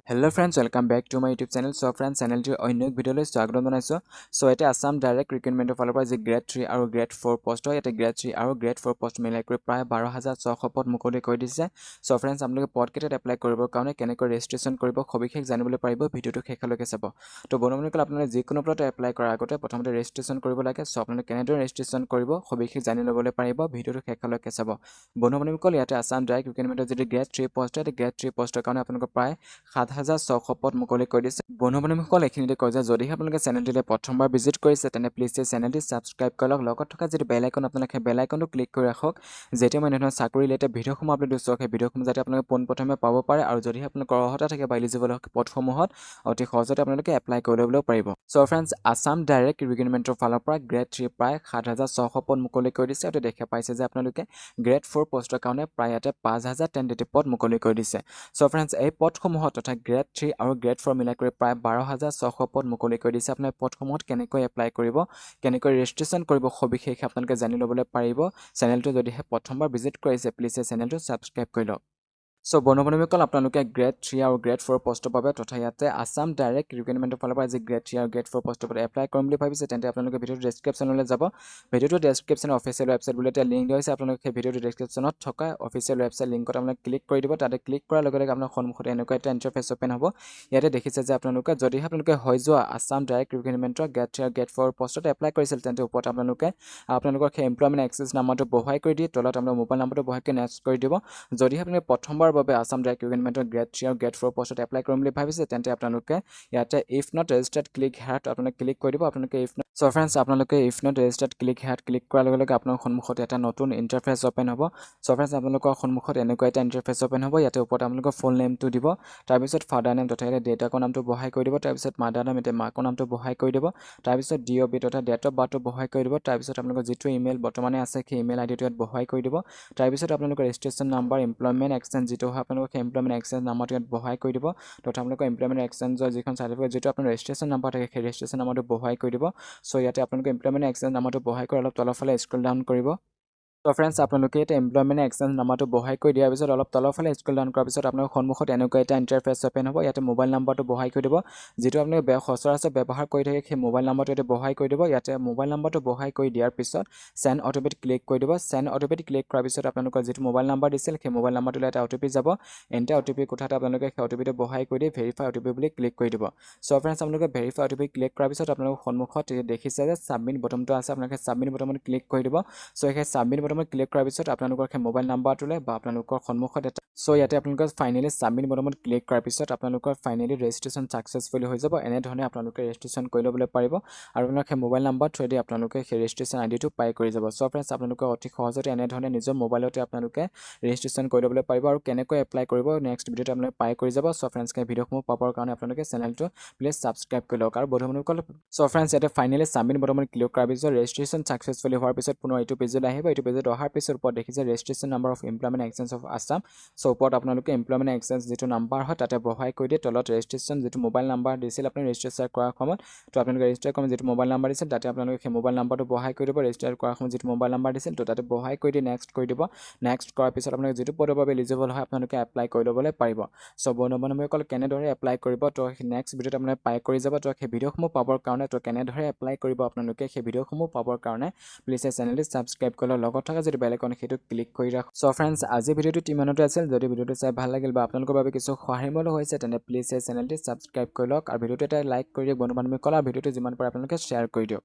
Hello friends, welcome back to my YouTube channel. So friends, channel to অন্য ভিডিওলৈ স্বাগতম জনাইছো। So এটা Assam direct ৰিক্ৰুটমেন্টৰ ফালৰ পৰা যে গ্ৰেড 3 আৰু গ্ৰেড 4 পোষ্ট হয়, এটা গ্ৰেড 3 আৰু গ্ৰেড 4 পোষ্ট মিলাই কৰি প্ৰায় 12600 পদ মুকলি কৰি দিছে। সো ফ্ৰেন্ডছ, আপোনালোকে পদ কেইটাত এপ্লাই কৰিবৰ কাৰণে কেনেকৈ ৰেজিষ্ট্ৰেচন কৰিব সবিশেষ জানিবলৈ পাৰিব, ভিডিওটো শেষলৈকে চাব। তো বন্ধুসকল, আপোনালোকে যিকোনো পদত এপ্লাই কৰাৰ আগতে প্ৰথমতে ৰেজিষ্ট্ৰেচন কৰিব লাগে। সো আপোনালোকে কেনেদৰে ৰেজিষ্ট্ৰেচন কৰিব সবিশেষ জানি ল'বলৈ পাৰিব, ভিডিওটো শেষলৈকে চাব। বন্ধুসকল, ইয়াতে আসাম ডাইৰেক্ট ৰিক্ৰুটমেন্টৰ যে গ্ৰেড 3 পোষ্ট হয়, গ্ৰেড 3 পোষ্টৰ কাৰণে আপোনালোকে প্ৰায় 7600 পদ মুকলি কৰি দিছে। বন্ধুসকল, এইখিনিতে কয় যে যদিহে আপোনালোকে চেনেলটিলৈ প্ৰথমবাৰ ভিজিট কৰিছে তেনে প্লিজ এই চেনেলটি ছাবস্ক্ৰাইব কৰি লওক। লগত থকা যিটো বেল আইকন, আপোনালোকে বেল আইকনটো ক্লিক কৰি ৰাখক, যেতিয়া মই এনেধৰণৰ চাকৰি ৰিলেটেড ভিডিঅ'সমূহ আপলোড দিছোঁ সেই ভিডিঅ'সমূহ যাতে আপোনালোকে পোনপ্ৰথমে পাব পাৰে, আৰু যদিহে আপোনালোকৰ অৰ্হতা থাকে বা এলিজিবল পদসমূহত অতি সহজতে আপোনালোকে এপ্লাই কৰি ল'বলৈ পাৰিব। চ' ফ্ৰেণ্ডছ, আসাম ডাইৰেক্ট ৰিক্ৰুটমেন্টৰ ফালৰ পৰা গ্ৰেড 3 প্ৰায় 7600 পদ মুকলি কৰি দিছে। আৰু দেখা পাইছে যে আপোনালোকে গ্ৰেড 4 পোষ্টৰ কাৰণে প্ৰায় ইয়াতে 5000 টেণ্টেটিভ পদ মুকলি কৰি দিছে। চ' ফ্ৰেণ্ডছ, এই পদসমূহত তথা গ্ৰেড 3 আৰু গ্ৰেড 4 মিলাই কৰি প্ৰায় 12600 পদ মুকলি কৰি দিছে। আপোনাৰ পদসমূহত কেনেকৈ এপ্লাই কৰিব, কেনেকৈ ৰেজিষ্ট্ৰেচন কৰিব সবিশেষ আপোনালোকে জানি ল'বলৈ পাৰিব। চেনেলটো যদিহে প্ৰথমবাৰ ভিজিট কৰিছে প্লিজ এই চেনেলটো ছাবস্ক্ৰাইব কৰি লওক। সো বন্ধুসকল, আপোনালোকে গ্ৰেড 3 আৰু গ্ৰেড 4 পোষ্টৰ বাবে তথা ইয়াতে আসাম ডাইৰেক্ট ৰিক্ৰুটমেন্টৰ ফালৰ পৰা যি গ্ৰেড 3 আৰু গ্ৰেড 4 পোষ্টৰ বাবে এপ্লাই কৰিম বুলি ভাবিছে, তেন্তে আপোনালোকে ভিডিঅ'টো ডেছক্ৰিপশ্যনলৈ যাব। ভিডিঅ'টো ডেছক্ৰিপশ্যনৰ অফিচিয়েল ৱেবছাইট বুলি এটা লিংক দিয়া হৈছে। আপোনালোকে সেই ভিডিঅ'টো ডেছক্ৰিপশ্যনত থকা অফিচিয়েল ৱেবছাইট লিংকত আপোনালোকে ক্লিক কৰি দিব। তাতে ক্লিক কৰাৰ লগে লগে আপোনাৰ সন্মুখত এনেকুৱা এটা ইণ্টাৰফেচ অ'পেন হ'ব। ইয়াতে দেখিছে যে যদিহে আপোনালোকে হৈ যোৱা আসাম ডাইৰেক্ট ৰিক্ৰুটমেন্টৰ গ্ৰেড 3 আৰু গ্ৰেড 4 পোষ্টত এপ্লাই কৰিছিল, তেন্তে ওপৰত আপোনালোকৰ সেই এমপ্লয়মেণ্ট এক্সেছ নাম্বাৰটো বহাই কৰি দি তলত আপোনালোকৰ মোবাইল নাম্বাৰটো বহাই কৰি নেক্সট কৰি দিব। যদিহে আপোনালোকে প্ৰথমবাৰৰ বাবে আসাম ডাইৰেক্ট ৰিক্ৰুটমেন্টৰ গ্ৰেড 3 আৰু গ্ৰেড 4 পোষ্টত এপ্লাই কৰিম বুলি ভাবিছে, তেন্তে আপোনালোকে ইয়াতে ইফ নট ৰেজিষ্টাৰ্ড ক্লিক হেয়াৰত আপোনালোকে ক্লিক কৰি দিব। সো ফ্ৰেণ্ডছ, আপোনালোকে ইফ নট ৰেজিষ্টাৰ্ড ক্লিক হেয়াৰত ক্লিক কৰাৰ লগে লগে আপোনাৰ সন্মুখত এটা নতুন ইণ্টাৰফেচ অ'পেন হ'ব। সো ফ্ৰেণ্ডছ, আপোনালোকৰ সন্মুখত এনেকুৱা এটা ইণ্টাৰফেচ অ'পেন হ'ব। ইয়াতে ওপৰত আপোনালোকৰ ফুল নেমটো দিব, তাৰপিছত ফাদাৰ নেম তথা ইয়াতে দেউতাকৰ নামটো বহাই কৰি দিব, তাৰপিছত মাদাৰ নাম এতিয়া মাকৰ নামটো বহাই কৰি দিব, তাৰপিছত DOB তথা ডেট অফ বাৰ্থটো বহাই কৰি দিব, তাৰপিছত আপোনালোকৰ যিটো ইমেইল বৰ্তমানে আছে সেই ইমেইল আইডিটো ইয়াত বহাই কৰি দিব, তাৰপিছত আপোনালোকৰ ৰেজিষ্ট্ৰেচন নাম্বাৰ এমপ্লয়মেণ্ট এক্সচেঞ্জ যিটো হয় আপোনালোকৰ সেই এমপ্লয়মেণ্ট এক্সচেঞ্জ নাম্বাৰটো ইয়াত বহাই কৰি দিব, তথা আপোনালোকৰ এমপ্লয়মেণ্ট এক্সচেঞ্জৰ যিখন চাৰ্টিফিকেট যিটো আপোনাৰ ৰেজিষ্ট্ৰেচন নাম্বাৰ থাকে সেই ৰেজিষ্ট্ৰেচন নাম্বাৰটো বহাই কৰি দিব। সো ইয়াতে আপোনালোকে এমপ্লয়মেণ্ট এক্সচেঞ্জ নাম্বাৰটো বহাই কৰি অলপ তলৰ ফালে স্ক্ৰল ডাউন কৰিব। তো ফ্ৰেণ্ডছ, আপোনালোকে এতিয়া এমপ্লয়মেণ্ট এক্সচেঞ্জ নাম্বাৰটো বহাই কৰি দিয়াৰ পিছত অলপ তলৰ ফালে স্ক্ৰল ডাউন কৰাৰ পিছত আপোনাৰ সন্মুখত এনেকুৱা এটা ইণ্টাৰফেচ অ'পেন হ'ব। ইয়াতে মোবাইল নাম্বাৰটো বহাই কৰি দিব, যিটো আপোনালোকে সচৰাচৰ ব্যৱহাৰ কৰি থাকে সেই মোবাইল নাম্বাৰটো ইয়াতে বহাই কৰি দিব। ইয়াতে মোবাইল নাম্বাৰটো বহাই কৰি দিয়াৰ পিছত চেণ্ড অ'টিপিত ক্লিক কৰি দিব। চেণ্ড অ'টিপিত ক্লিক কৰাৰ পিছত আপোনালোকৰ যিটো মোবাইল নাম্বাৰ দিছিল সেই মোবাইল নাম্বাৰটোলৈ এটা অ'টিপি যাব। এণ্টাৰ অ'টিপি কোঠাত আপোনালোকে সেই অ'টিপিটো বহাই কৰি দি ভেৰিফাই অ'টিপি বুলি ক্লিক কৰি দিব। সো ফ্ৰেণ্ডছ, আপোনালোকে ভেৰিফাই অ'টিপি ক্লিক কৰাৰ পিছত আপোনালোকৰ সন্মুখত দেখিছে যে ছাবমিট বটনটো আছে, আপোনালোকে ছাবমিট বটনত ক্লিক কৰি দিব। সো সেই ছাবমিট বটনত ক্লিক কৰাৰ পিছত আপোনালোকৰ সেই মোবাইল নাম্বাৰটোলৈ বা আপোনালোকৰ সন্মুখত এটা ইয়াতে আপোনালোকৰ ফাইনেলি ছাবমিট বটনত ক্লিক কৰাৰ পিছত আপোনালোকৰ ফাইনেলি ৰেজিষ্ট্ৰেচন ছাকচেছফুলি হৈ যাব। এনেধৰণে আপোনালোকে ৰেজিষ্ট্ৰেচন কৰি ল'বলৈ পাৰিব, আৰু আপোনালোকে সেই মোবাইল নাম্বাৰ থ্ৰুৱেদি আপোনালোকে সেই ৰেজিষ্ট্ৰেচন আইডিটো পাই কৰি যাব। সো ফ্ৰেণ্ডছ, আপোনালোকে অতি সহজতে এনেধৰণে নিজৰ মোবাইলতে আপোনালোকে ৰেজিষ্ট্ৰেচন কৰি ল'বলৈ পাৰিব, আৰু কেনেকৈ এপ্লাই কৰিব নেক্সট ভিডিঅ'টো আপোনালোকে পাই কৰি যাব। সো ফ্ৰেণ্ডছ, এই ভিডিঅ'সমূহ পাবৰ কাৰণে আপোনালোকে চেনেলটো প্লিজ ছাবস্ক্ৰাইব কৰি লওক। আৰু বন্ধুসকল, সো ফ্ৰেণ্ডছ, ইয়াতে ফাইনেলি ছাবমিট বটনত ক্লিক কৰাৰ পিছত ৰেজিষ্ট্ৰেচন ছাকচেছফুলি হোৱাৰ পিছত পুনৰ এইটো পেজলৈ আহিব। এইটো পেজত অহাৰ পিছত ওপৰত দেখিছে registration number of employment exchange of Assam. So ওপৰত আপোনালোকে এমপ্লয়মেণ্ট এক্সচেঞ্জ যিটো নাম্বাৰ হয় তাতে বহাই কৰি দিয়ে, তলত ৰেজিষ্ট্ৰেচন যিটো মোবাইল নাম্বাৰ দিছিল আপুনি ৰেজিষ্টাৰ কৰাৰ সময়ত, তো আপোনালোকে ৰেজিষ্টাৰ কৰাৰ যিটো মোবাইল নাম্বাৰ দিছিল তাতে আপোনালোকে সেই মোবাইল নাম্বাৰটো বহাই কৰি দিব। ৰেজিষ্টাৰ কৰাৰ সময়ত যিটো মোবাইল নাম্বাৰ দিছিল তো তাতে বহাই কৰি দি নেক্সট কৰি দিব। নেক্সট কৰাৰ পিছত আপোনালোকে যিটো পদৰ বাবে এলিজিবল হয় আপোনালোকে এপ্লাই কৰি ল'বলৈ পাৰিব। সো বন্ধুসকল, কেনেদৰে এপ্লাই কৰিব তো নেক্সট ভিডিঅ'ত আপোনালোকে পাই কৰি যাব। তো সেই ভিডিঅ'সমূহ পাবৰ কাৰণে তো কেনেদৰে এপ্লাই কৰিব আপোনালোকে সেই ভিডিঅ'সমূহ পাবৰ কাৰণে প্লিজ এই চেনেলটো ছাবস্ক্ৰাইব কৰি লওক, লগত থকা যিটো বেল আইকন সেইটো ক্লিক কৰি ৰাখক। সো ফ্ৰেণ্ডছ, আজি ভিডিঅ'টো ইমানতে আছিল। যদি ভিডিঅ'টো চাই ভাল লাগিল বা আপোনালোকৰ বাবে কিছু সহায়মূলক হৈছে তেন্তে প্লিজ এই চেনেলটো ছাবস্ক্ৰাইব কৰি লওক, আৰু ভিডিঅ'টো এটা লাইক কৰি দিয়ক বন্ধুসকল, আৰু ভিডিঅ'টো যিমান পাৰে আপোনালোকে শ্বেয়াৰ কৰি দিয়ক।